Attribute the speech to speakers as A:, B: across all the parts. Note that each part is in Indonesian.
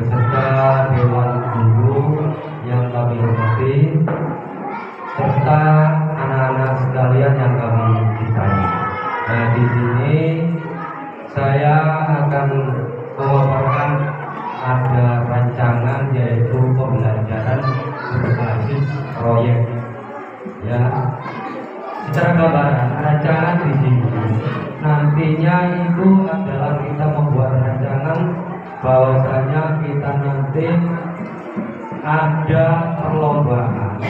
A: beserta Dewan Guru yang kami hormati, serta anak-anak sekalian yang kami cintai. Nah, di sini saya akan memaparkan ada rancangan yaitu pembelajaran berbasis proyek. Ya, secara gambaran rancangan di sini nantinya itu adalah kita membuat rancangan bahwasanya kita nanti ada perlombaan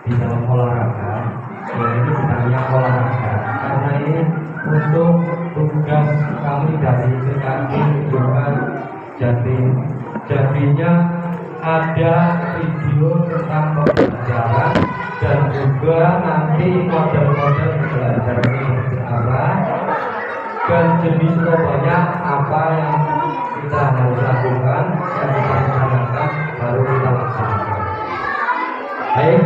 A: di dalam olahraga, yaitu misalnya olahraga. Karena ini untuk tugas kami dari PKK juga jadinya ada video tentang pembelajaran dan juga nanti model-model pembelajaran seperti apa dan jenis kelompoknya apa yang kita harus lakukan dan kita rencanakan baru kita laksanakan. Baik,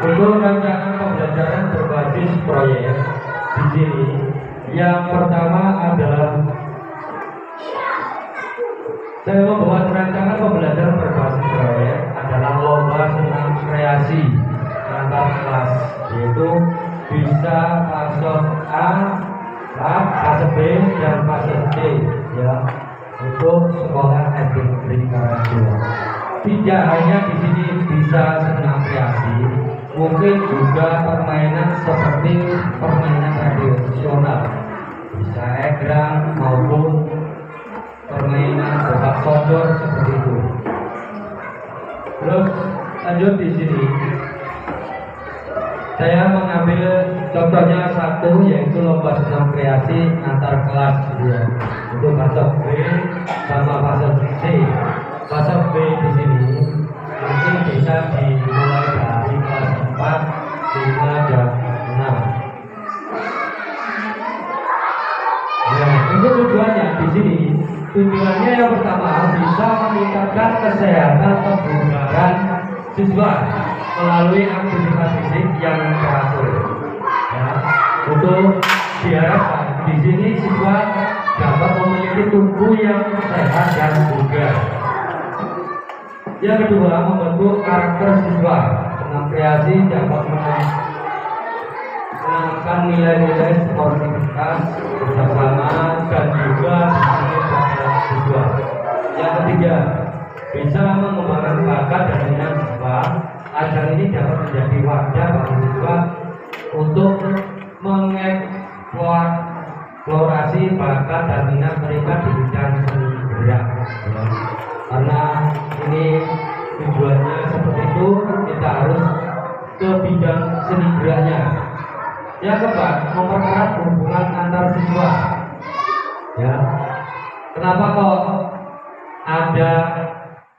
A: untuk rancangan pembelajaran berbasis proyek di sini yang pertama adalah saya membuat rancangan pembelajaran berbasis proyek adalah lomba senam kreasi antar kelas, yaitu bisa fase A, fase B dan fase C, ya, untuk sekolah SD Negeri Karanganyar. Tidak hanya di sini bisa senam kreasi, mungkin juga permainan seperti permainan tradisional, bisa egrang maupun permainan bola sodor seperti itu. Terus lanjut di sini, saya mengambil contohnya satu, yaitu lomba senam kreasi antar kelas, ya, untuk fase B sama fase C. Fase B di sini mungkin bisa dimulai dari kelas 4, 5 dan 6. Nah, untuk tujuannya di sini, tujuannya yang pertama bisa meningkatkan kesehatan kebugaran siswa melalui aktivitas fisik yang teratur. Ya, untuk diharapkan di sini siswa dapat memiliki tubuh yang sehat dan bugar. Yang kedua, membentuk karakter siswa. Senam kreasi dapat menanamkan nilai-nilai sportivitas, bersama dan juga disiplin pada siswa. Yang ketiga, bisa mengembangkan bakat dan minat siswa agar ini dapat menjadi wadah bagi siswa untuk mengeksplorasi bakat dan minat mereka di bidang seni gerak. Karena ini tujuannya seperti itu, kita harus ke bidang seni geraknya. Yang keempat, mempererat hubungan antar siswa. Ya, kenapa kok ada,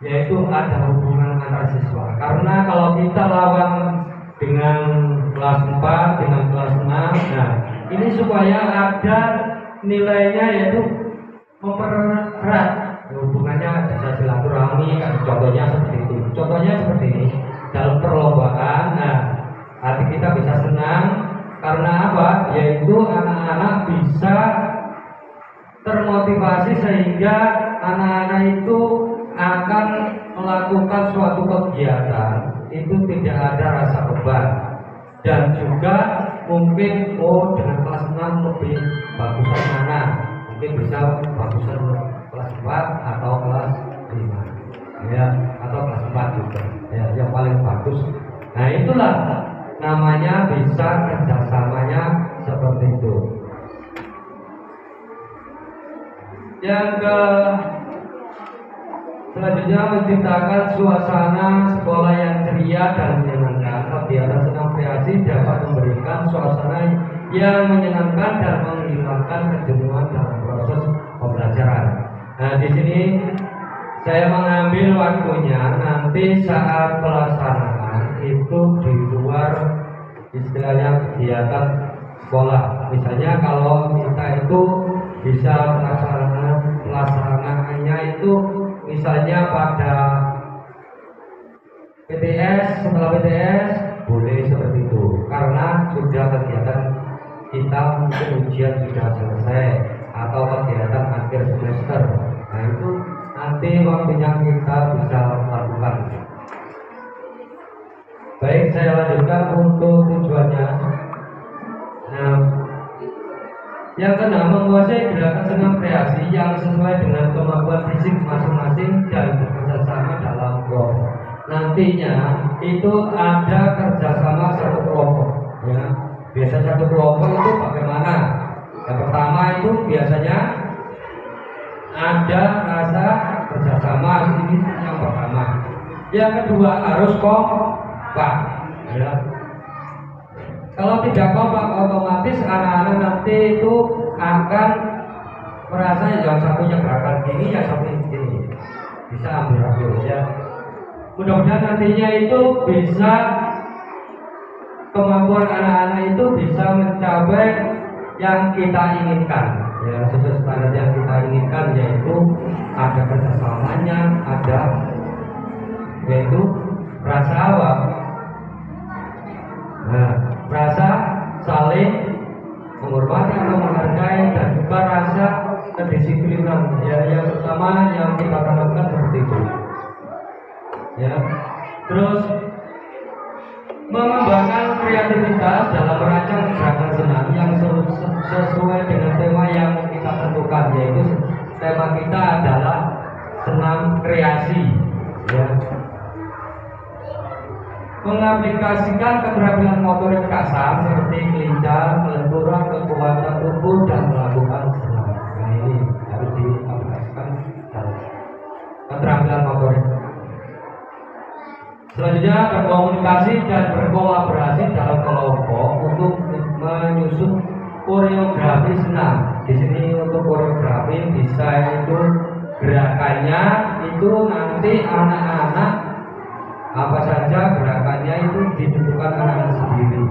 A: yaitu ada hubungan antar siswa? Karena kalau kita lawan dengan kelas 4 dengan kelas 6, nah ini supaya ada nilainya, yaitu mempererat hubungannya, bisa silaturahmi, kan contohnya seperti itu. Contohnya seperti ini, dalam perlombaan, nah hati kita bisa senang. Karena apa? Yaitu anak-anak bisa termotivasi sehingga anak-anak itu akan melakukan suatu kegiatan itu tidak ada rasa beban, dan juga mungkin dengan kelas 6 lebih bagusan mana, mungkin bisa bagusan kelas 4 atau kelas 5, ya, atau kelas 4 juga, ya, yang paling bagus. Nah, itulah namanya bisa kerjasamanya seperti itu. Yang selanjutnya, menciptakan suasana sekolah yang ceria dan menyenangkan. Kegiatan senam kreasi dapat memberikan suasana yang menyenangkan dan menghilangkan kejenuhan dalam proses pembelajaran. Nah, di sini saya mengambil waktunya nanti saat pelaksanaan itu di luar istilahnya kegiatan sekolah. Misalnya kalau kita itu bisa pelaksanaannya itu misalnya pada PTS, setelah PTS boleh seperti itu, karena sudah kegiatan kita mungkin ujian sudah selesai atau kegiatan akhir semester. Nah, itu nanti nanti waktunya kita bisa lakukan. Baik, saya lanjutkan untuk tujuannya. Nah, yang keenam, menguasai gerakan senam kreasi yang sesuai dengan kemampuan fisik masing-masing dan bekerjasama dalam kelompok. Nantinya itu ada kerjasama satu kelompok. Ya, biasa satu kelompok itu bagaimana? Yang pertama itu biasanya ada rasa kerjasama, ini yang pertama. Yang kedua harus kompak. Ya. Kalau tidak kompak, otomatis anak-anak nanti itu akan merasa yang satunya gerakan gini, yang satu ini bisa ambil ya. Mudah-mudahan nantinya itu bisa kemampuan anak-anak itu bisa mencapai yang kita inginkan, ya sesuai standar yang kita inginkan, yaitu ada kerjasamanya, ada yaitu rasa apa? Nah, rasa saling menghormati atau menghargai dan juga rasa kedisiplinan. Ya, yang pertama yang kita tanamkan seperti itu. Ya, terus mengembangkan kreativitas dalam merancang gerakan senam yang sesuai dengan tema yang kita tentukan, yaitu tema kita adalah senam kreasi. Ya. Mengaplikasikan keterampilan motorik kasar seperti kelincar, kelenturan, kekuatan tubuh dan melakukan senam. Nah, ini harus diaplikasikan dalam keterampilan motorik. Selanjutnya berkomunikasi dan berkolaborasi dalam kelompok untuk menyusun koreografi senam. Di sini untuk koreografi bisa itu gerakannya itu nanti anak-anak apa saja gerakannya itu ditentukan anak-anak sendiri.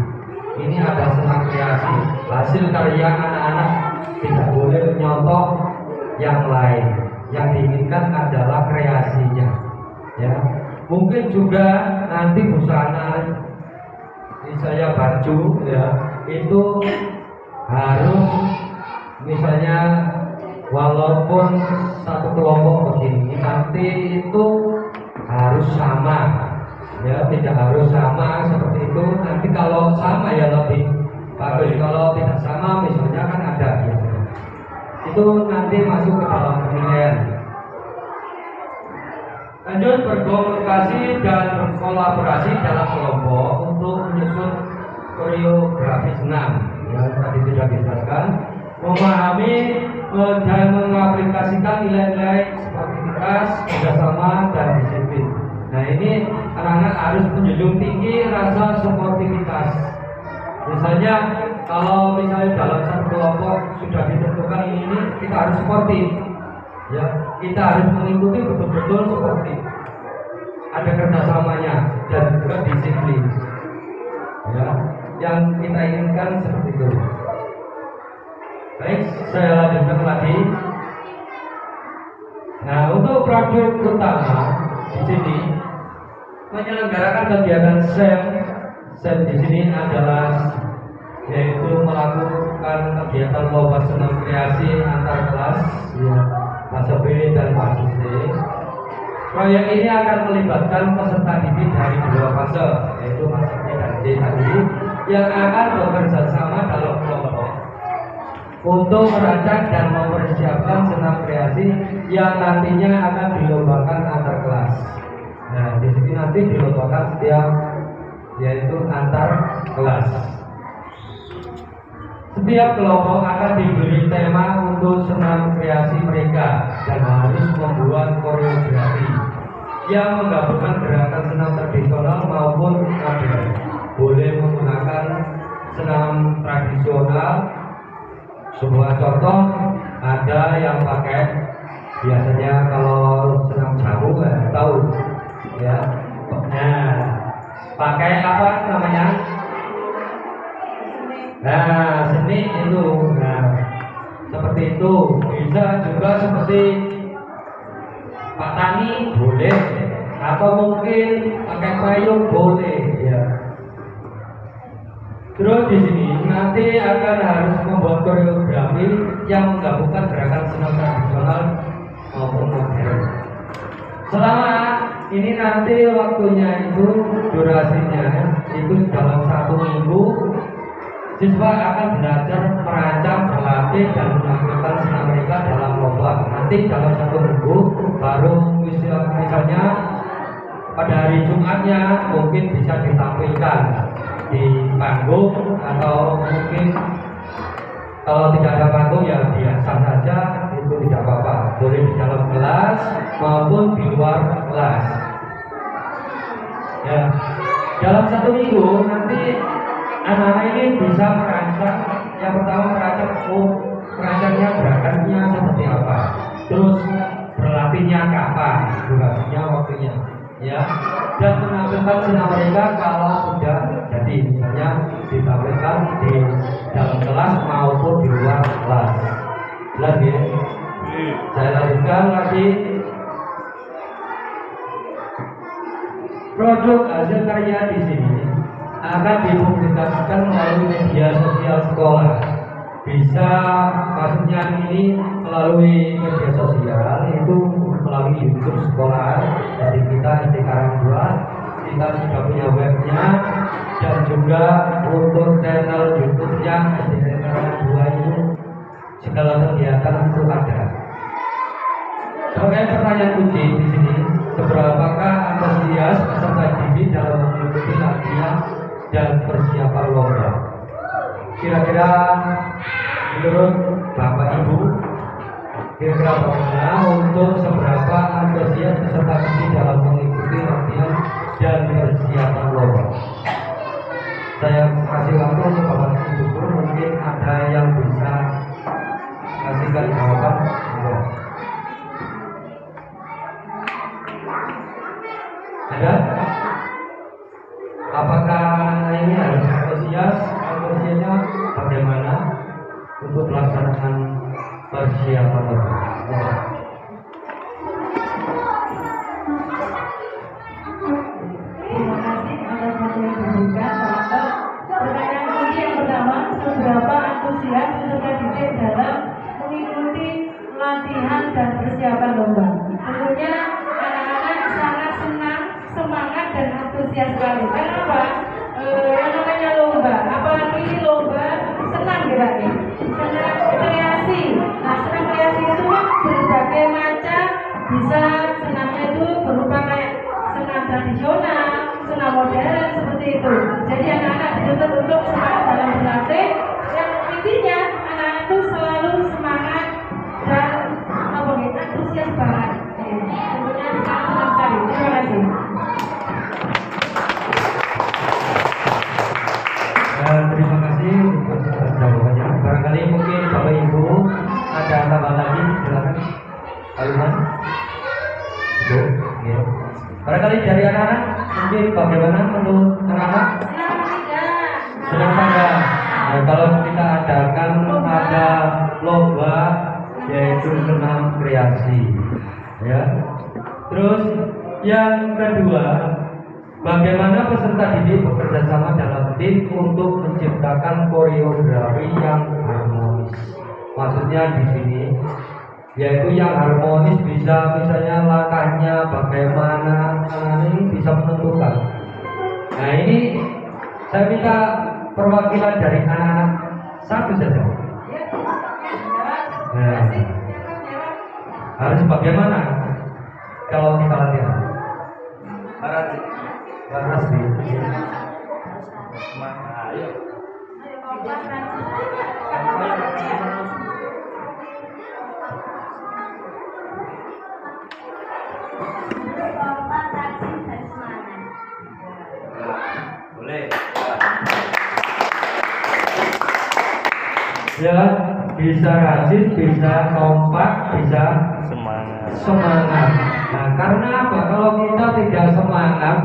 A: Ini ada senam kreasi, hasil karya anak-anak, tidak boleh menyontoh yang lain. Yang diinginkan adalah kreasinya. Ya. Mungkin juga nanti busana, misalnya baju, ya itu harus misalnya walaupun satu kelompok begini, nanti itu harus sama, ya tidak harus sama seperti itu. Nanti kalau sama ya lebih bagus. Kalau tidak sama, misalnya kan ada biasanya. Itu nanti masuk ke dalam penilaian. Lanjut, berkomunikasi dan berkolaborasi dalam kelompok untuk menyusun koreografi senam. Ya, tadi sudah dijelaskan. Memahami dan mengaplikasikan nilai-nilai sportivitas, kerjasama dan disiplin. Nah, ini anak-anak harus menjunjung tinggi rasa sportivitas. Misalnya, kalau misalnya dalam satu kelompok sudah ditentukan ini kita harus sportif. Ya, kita harus mengikuti betul-betul seperti ada kerjasamanya dan juga disiplin. Ya, yang kita inginkan seperti itu. Baik, saya lanjutkan lagi. Nah, untuk projek utama di sini menyelenggarakan kegiatan SEM di sini adalah yaitu melakukan kegiatan lomba senam kreasi antar kelas. Ya. Fase B dan fase C. Proyek ini akan melibatkan peserta didik dari dua fase, yaitu fase B dan C tadi, yang akan bekerja sama dalam kelompok untuk merancang dan mempersiapkan senam kreasi yang nantinya akan dilombakan antar kelas. Nah, di sini nanti dilombakan setiap yaitu antar kelas. Setiap kelompok akan diberi tema untuk senam kreasi mereka dan harus membuat koreografi yang menggabungkan gerakan senam tradisional maupun modern. Boleh menggunakan senam tradisional. Sebuah contoh ada yang pakai biasanya kalau senam jamu tahu ya. Nah, pakai apa namanya? Nah, seni itu, nah seperti itu. Bisa juga seperti Pak Tani boleh, atau mungkin pakai payung boleh, ya. Terus di sini nanti akan harus membuat koreografi yang menggabungkan gerakan senam tradisional maupun modern. nanti waktunya itu durasinya itu dalam 1 minggu siswa akan belajar merancang, berlatih dan menampilkan senam mereka dalam lomba. Nanti dalam 1 minggu baru misalnya pada hari Jumatnya mungkin bisa ditampilkan di panggung, atau mungkin kalau tidak ada panggung ya biasa saja, itu tidak apa-apa, boleh di dalam kelas maupun di luar kelas ya. Dalam 1 minggu nanti anak-anak ini bisa merancang, yang pertama merancangnya gerakannya seperti apa, terus berlatihnya kapan, durasinya, waktunya ya, dan menampilkan senam mereka kalau sudah jadi, misalnya ditampilkan di dalam kelas maupun di luar kelas. Lagi saya lanjutkan lagi. Produk hasil karya di sini akan dipublikasikan melalui media sosial sekolah. Bisa, maksudnya ini melalui media sosial, itu melalui YouTube sekolah. Jadi kita di Karangdua, kita sudah punya webnya, dan juga untuk channel YouTube-nya di Karangdua itu segala kegiatan itu ada. Sebagai pertanyaan kunci di sini, seberapakah antusias peserta didik dalam mengikuti latihan dan persiapan lomba? Kira-kira menurut Bapak Ibu, kira-kira bagaimana untuk seberapa antusias peserta didik dalam mengikuti latihan dan persiapan lomba? Saya kasih waktu untuk Bapak Ibu, mungkin ada yang bisa kasihkan jawaban. Ada? Apakah ini harus antusiasnya bagaimana untuk pelaksanaan persiapan lomba?
B: Terima kasih atas waktu yang diberikan. Pertanyaan kunci yang pertama, seberapa antusias peserta didik dalam mengikuti latihan dan persiapan lomba? Tentunya anak-anak sangat senang, semangat dan antusias sekali. Kenapa? Yang namanya lomba, apalagi lomba senang ya, senang kreasi. Nah, senang kreasi itu kan berbagai macam, bisa senamnya itu berupa kayak senam tradisional, senam modern seperti itu. Jadi anak-anak dituntut untuk semangat dalam berlatih. Yang intinya anak-anak itu selalu semangat dan antusias banget. Tentunya sangat senang sekali. Terima kasih.
A: Terima kasih untuk jawabannya. Barangkali mungkin Bapak Ibu ada tambahan lagi, silakan. Aluman. Ya. Barangkali dari anak-anak mungkin bagaimana menurut anak-anak? Senang tidak? Nah, kalau kita adakan ada lomba yaitu senam kreasi, ya. Terus yang kedua, bagaimana peserta didik bekerja sama dalam tim untuk menciptakan koreografi yang harmonis? Maksudnya di sini yaitu yang harmonis, bisa misalnya langkahnya bagaimana, ini bisa menentukan. Nah, ini saya minta perwakilan dari anak-anak satu saja. Nah, harus bagaimana kalau kita latihan? Harus boleh. Ya, bisa rajin, bisa kompak, bisa semangat. Nah, karena apa? Kalau kita tidak semangat,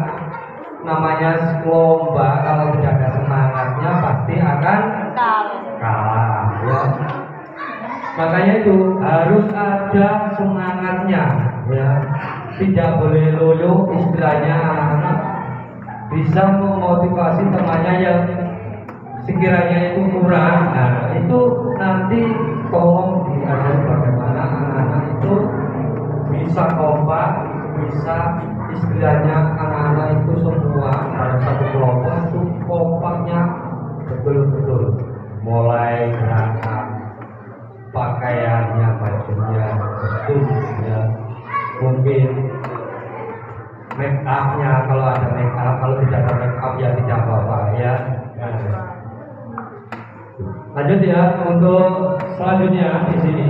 A: namanya lomba, kalau tidak ada semangatnya pasti akan kalah. Ya. Makanya itu harus ada semangatnya. Ya, tidak boleh loyo, istilahnya anak-anak bisa memotivasi temannya yang sekiranya itu kurang. Nah, itu nanti tolong diajari bagaimana anak-anak itu bisa kompak, bisa istilahnya mungkin make up-nya, kalau ada make up, kalau tidak ada make up ya tidak apa-apa ya. Lanjut ya, untuk selanjutnya di sini.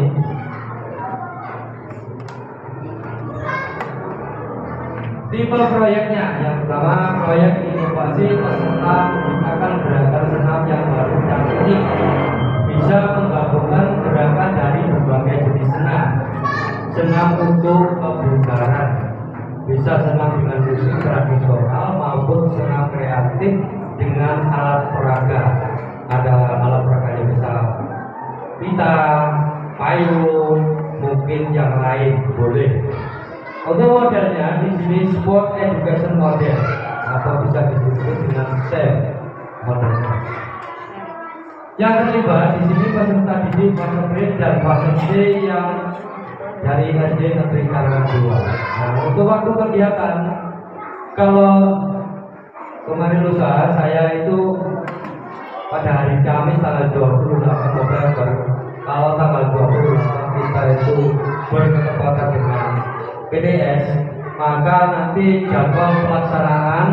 A: Tipe proyeknya, yang pertama proyek inovasi peserta menciptakan gerakan senam yang baru dan unik, bisa menggabungkan gerakan dari berbagai jenis senam, senam untuk kebugaran, bisa senam dengan musik tradisional maupun senam kreatif dengan alat peraga. Ada alat peraganya bisa pita, payung, mungkin yang lain boleh. Untuk modelnya di sini sport education model atau bisa disebut dengan SEM modelnya. Yang terlibat di sini peserta didik fase B dan fase C yang dari SD Negeri Karangan 2. Nah, untuk waktu kegiatan, kalau kemarin lusa saya itu pada hari Kamis tanggal 28 November, kalau tanggal 28 kita itu berkesempatan dengan PTS, maka nanti jadwal pelaksanaan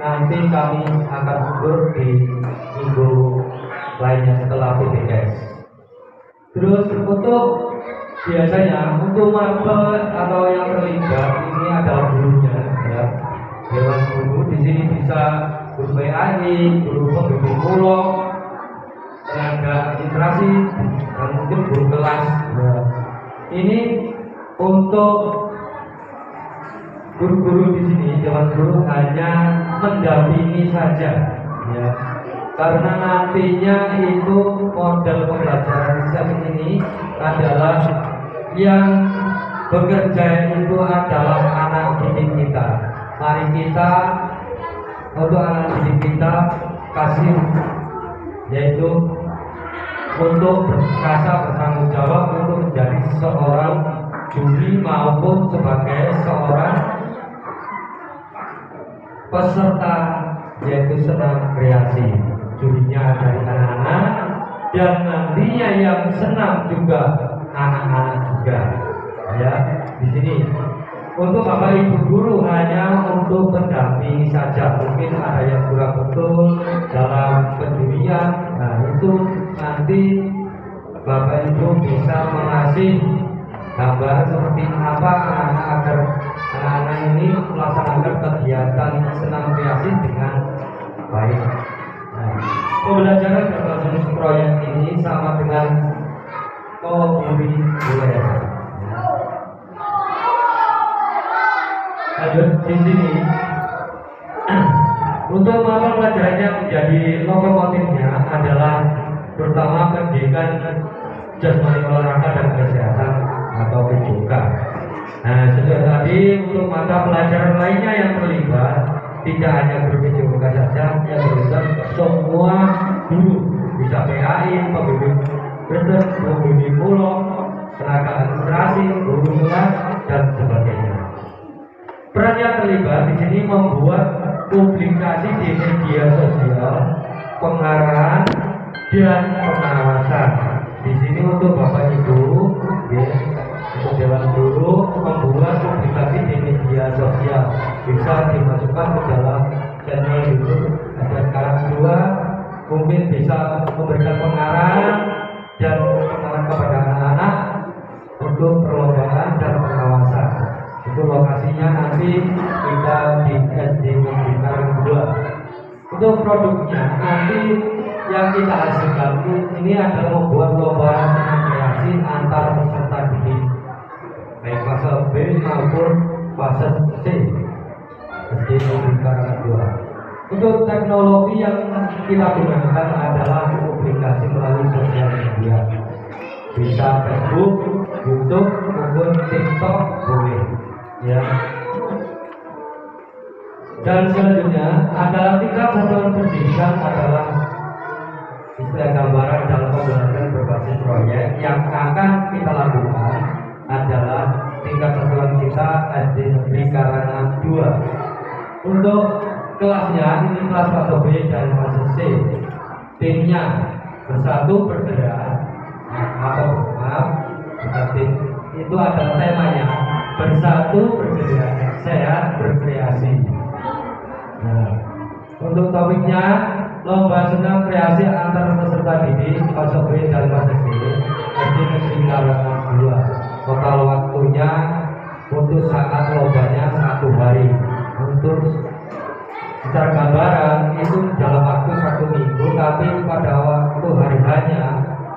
A: nanti kami akan mundur di minggu lainnya setelah PTS. Terus untuk biasanya untuk maba atau yang terlibat ini adalah gurunya ya, dewan guru. Di sini bisa guru PAI, guru pembimbing pulau, tenaga administrasi, dan mungkin guru kelas ya. Ini untuk guru-guru di sini, dewan guru hanya mendampingi saja ya, karena nantinya itu model pembelajaran riset ini adalah yang bekerja itu adalah anak didik kita. Mari kita untuk anak didik kita kasih, yaitu untuk merasa bertanggung jawab untuk menjadi seorang juri maupun sebagai seorang peserta, yaitu senam kreasi. Jurinya dari anak-anak dan nantinya yang senam juga anak-anak juga ya. Di sini untuk Bapak Ibu guru hanya untuk pendamping saja, mungkin ada yang kurang betul dalam pendirian. Nah itu nanti Bapak Ibu bisa mengasih gambar seperti apa agar anak-anak ini melaksanakan kegiatan senam kreasi dengan baik. Nah, pembelajaran berbasis proyek ini sama dengan co-curricular. Lanjut di sini untuk mata pelajarannya menjadi lokomotifnya adalah pertama pendidikan jasmani olahraga dan kesehatan atau PJOK. Nah sesuai tadi untuk mata pelajaran lainnya yang terlibat tidak hanya guru PJOK saja, yang terlibat semua guru, bisa PAI, pembimbing bersih, pembimbing pulau, tenaga administrasi, guru kelas dan sebagainya. Peran yang terlibat di sini membuat publikasi di media sosial, pengarahan dan pengawasan. Di sini untuk Bapak Ibu, ya, untuk dewan guru membuat publikasi di media sosial, bisa dimasukkan ke dalam channel YouTube SDN Karangan 2, mungkin bisa memberikan pengarahan dan pengarahan kepada anak-anak untuk perlombaan dan pengawasan. Itu lokasinya nanti kita di SD Negeri Karangan 2. Untuk produknya nanti yang kita hasilkan ini adalah membuat lomba senam kreasi antar peserta didik baik fase B maupun fase C SD Negeri Karangan 2. Untuk teknologi yang kita gunakan adalah publikasi melalui sosial media, bisa Facebook, YouTube maupun TikTok boleh ya. Dan selanjutnya adalah tingkat satuan pendidikan adalah istilah gambaran dalam pembelajaran berbasis proyek yang akan kita lakukan adalah tingkat satuan kita SD Negeri Karangan 2. Untuk kelasnya ini kelas fase B dan fase C. Timnya bersatu bergerak atau tim itu ada temanya bersatu berkreasi, sehat berkreasi. Nah, untuk topiknya lomba senam kreasi antar peserta didik kelas B dan kelas SD SD Negeri Karangan 2. Total waktunya untuk saat lombanya 1 hari. Untuk secara gambaran itu dalam waktu 1 minggu, tapi pada waktu hari hanya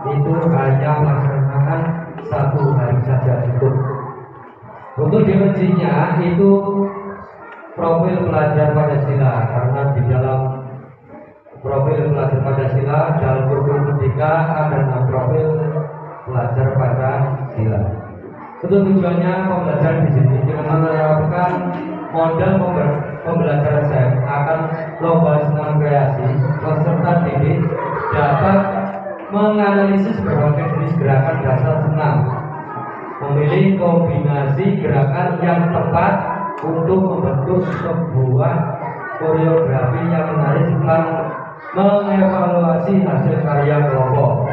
A: itu hanya melaksanakan 1 hari saja cukup. Untuk diujinya itu profil pelajar Pancasila, karena di dalam profil pelajar Pancasila dalam kurikulum merdeka ada profil pelajar Pancasila. Untuk tujuannya pembelajaran di sini dengan menerapkan model pembelajaran SEM akan lomba senam kreasi, peserta didik dapat menganalisis berbagai jenis gerakan dasar senam, memilih kombinasi gerakan yang tepat untuk membentuk sebuah koreografi yang menarik serta mengevaluasi hasil karya kelompok.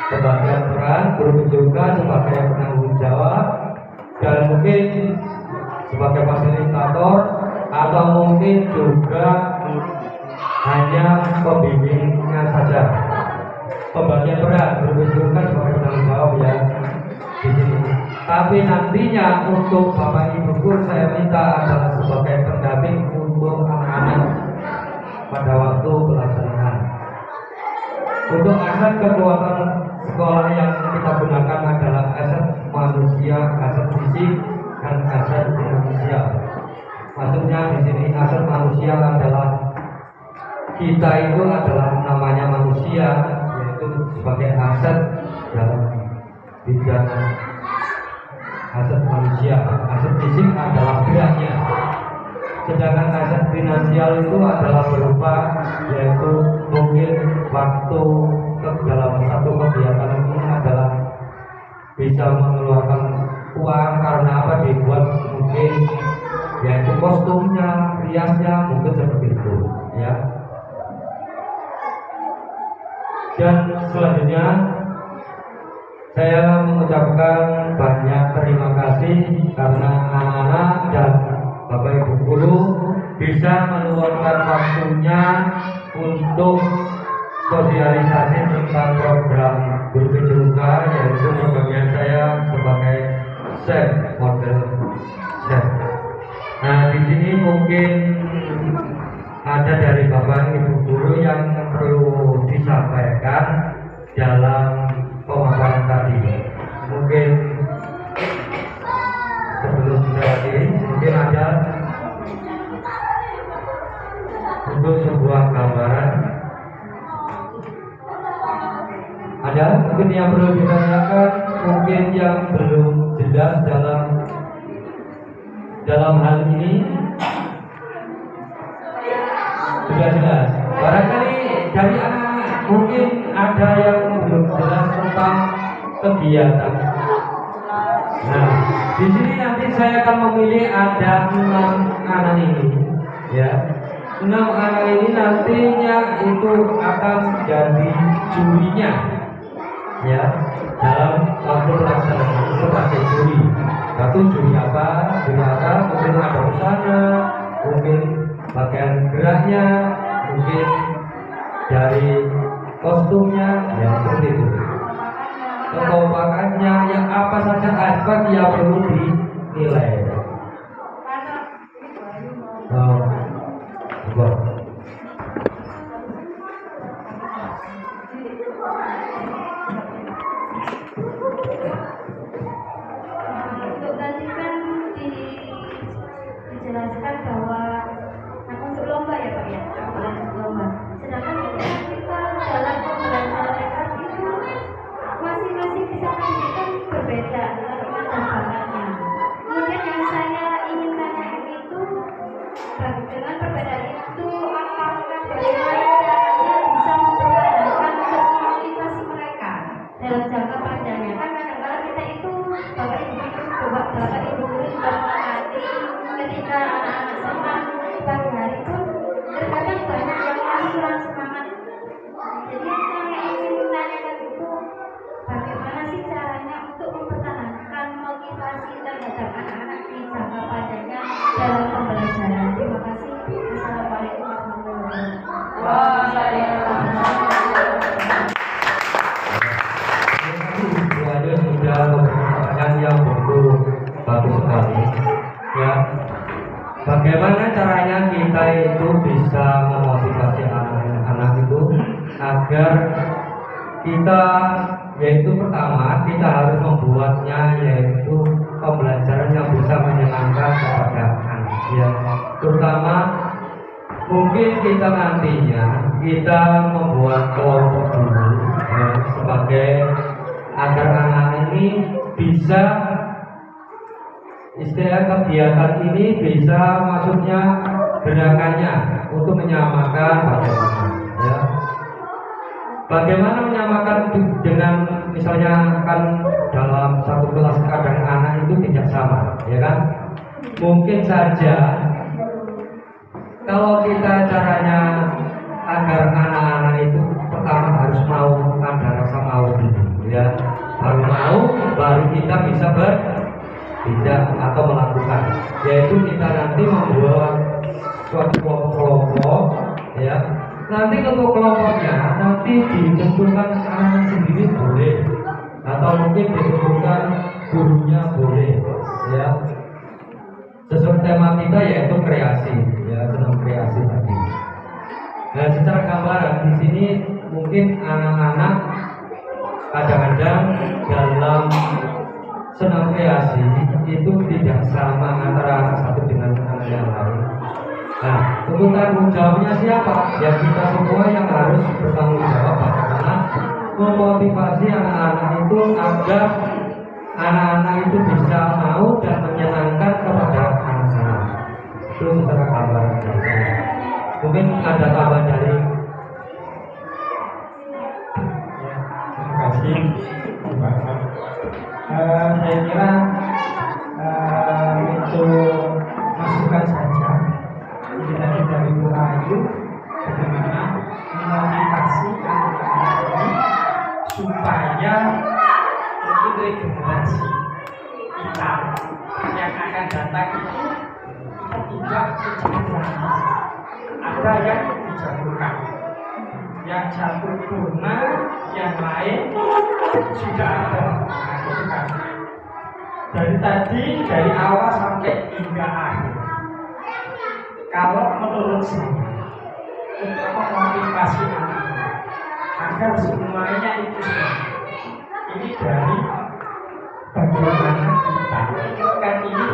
A: Sebagian peran guru juga sebagai penanggung jawab dan mungkin sebagai fasilitator atau mungkin juga hanya pembimbingnya saja. Pembagian peran guru juga sebagai penanggung jawab ya di sini. Tapi nantinya untuk Bapak Ibu guru saya minta adalah sebagai pendamping untuk anak-anak pada waktu pelaksanaan. Untuk aset kekuatan sekolah yang kita gunakan adalah aset manusia, aset fisik, dan aset finansial. Maksudnya di sini aset manusia adalah kita itu adalah namanya manusia, yaitu sebagai aset dalam bidang aset manusia. Aset fisik adalah geraknya. Sedangkan aset finansial itu adalah berupa yaitu mungkin waktu dalam satu kegiatan ini adalah bisa mengeluarkan uang karena apa dibuat mungkin yaitu kostumnya, riasnya mungkin seperti itu ya. Dan selanjutnya saya mengucapkan banyak terima kasih karena anak-anak dan Bapak Ibu guru bisa meluangkan waktunya untuk sosialisasi tentang program guru PJUK, yaitu programnya saya sebagai chef, model chef. Nah, di sini mungkin ada dari Bapak Ibu guru yang perlu disampaikan dalam pemaparan tadi. Mungkin sebelum tadi mungkin ada untuk sebuah gambaran, ada mungkin yang perlu ditanyakan, mungkin yang belum jelas dalam hal ini sudah jelas. Barangkali dari anak mungkin ada yang belum jelas tentang kegiatan. Nah, di sini nanti saya akan memilih ada 6 anak ini, ya. 6 anak ini nantinya itu akan jadi jurinya, ya, dalam waktu pelaksanaan sebagai juri. Satu juri apa? Mungkin ada busana, mungkin bagian geraknya, mungkin dari kostumnya, ya seperti itu. Kekompakannya, yang apa saja aspek yang perlu dinilai. Oh,
B: Untuk tadi kan dijelaskan bahwa untuk lomba ya Pak ya, lomba. Sedangkan kita dalam pembelajaran lepas itu masing-masing peserta itu kan berbeda dalam bakatnya. Kemudian yang
A: Bagaimana caranya kita itu bisa memotivasi anak-anak itu agar kita, yaitu pertama kita harus membuatnya yaitu pembelajaran yang bisa menyenangkan kepada anak ya. Terutama mungkin kita nantinya kita membuat kelompok dulu ya, sebagai agar anak ini bisa istilah kegiatan ini bisa maksudnya gerakannya untuk menyamakan ya. Bagaimana menyamakan dengan misalnya kan dalam satu kelas kadang anak itu tidak sama ya kan. Mungkin saja kalau kita caranya agar anak-anak itu pertama harus mau, ada rasa mau dulu ya. Baru mau baru kita bisa tidak atau melakukan, yaitu kita nanti membuat suatu kelompok ya. Nanti untuk kelompoknya nanti ditentukan anak sendiri boleh atau mungkin ditentukan gurunya boleh ya. Sesuai tema kita yaitu kreasi ya, senam kreasi tadi. Nah secara gambaran di sini mungkin anak-anak kadang-kadang dalam senam kreasi itu tidak sama antara anak satu dengan anak yang lain. Nah, untuk tanggung jawabnya siapa? Ya kita semua yang harus bertanggung jawab karena memotivasi anak-anak itu agar anak-anak itu bisa mau dan menyenangkan kepada anak-anak. Itu secara gambaran dari saya. Mungkin ada tambahan dari.
C: Terima kasih, Pak. Saya kira itu masukan saja. Ini tadi dari Bu Ayu bagaimana memotivasi anak-anak ini supaya mungkin regenerasi kita yang akan datang itu kita tidak kejadian. Ada yang dijatuhkan, yang jatuh purna, yang lain sudah ada. Dari tadi, dari awal sampai hingga akhir. Kalau menurut saya, untuk memotivasi anak agar semuanya itu ini dari bagaimana kita kan ini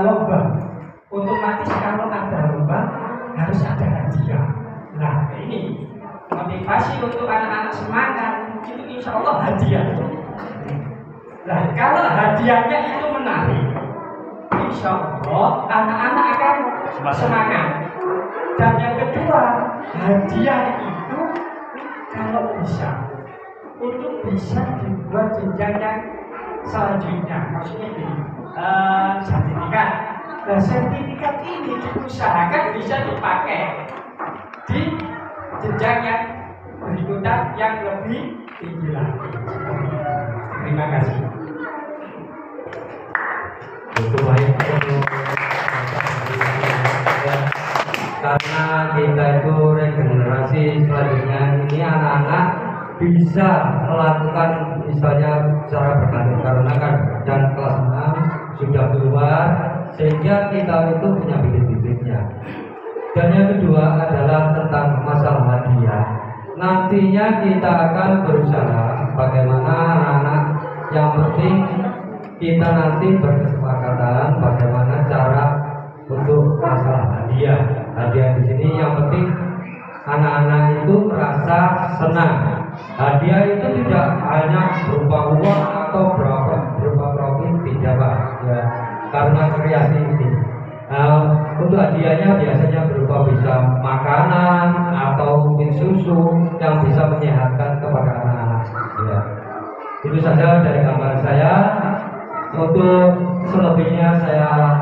C: lomba. Untuk nanti kalau ada lomba harus ada hadiah. Nah ini motivasi untuk anak-anak semangat itu insya Allah hadiah. Nah kalau hadiahnya itu menarik, insya Allah anak-anak akan semangat. Dan yang kedua, hadiah itu kalau bisa untuk bisa dibuat jenjang yang selanjutnya, maksudnya gini, sertifikat. Nah sertifikat ini diusahakan bisa dipakai di jenjang yang berikutnya yang lebih tinggi lagi. Terima kasih.
A: Itu baik karena kita itu regenerasi selanjutnya ini anak-anak bisa melakukan misalnya cara berganti karena kan dan kelas 6 sudah keluar sehingga kita itu punya bibit-bibitnya. Dan yang kedua adalah tentang masalah hadiah. Nantinya kita akan berusaha bagaimana anak-anak yang penting kita nanti berkesepakatan bagaimana cara untuk masalah hadiah. Hadiah di sini yang penting anak-anak itu merasa senang. Hadiah itu tidak hanya berupa uang atau berupa profit tidak Pak ya, karena kreasi ini. Untuk hadiahnya biasanya berupa bisa makanan atau mungkin susu yang bisa menyehatkan kepada anak-anak ya. Itu saja dari gambar saya. Untuk selebihnya saya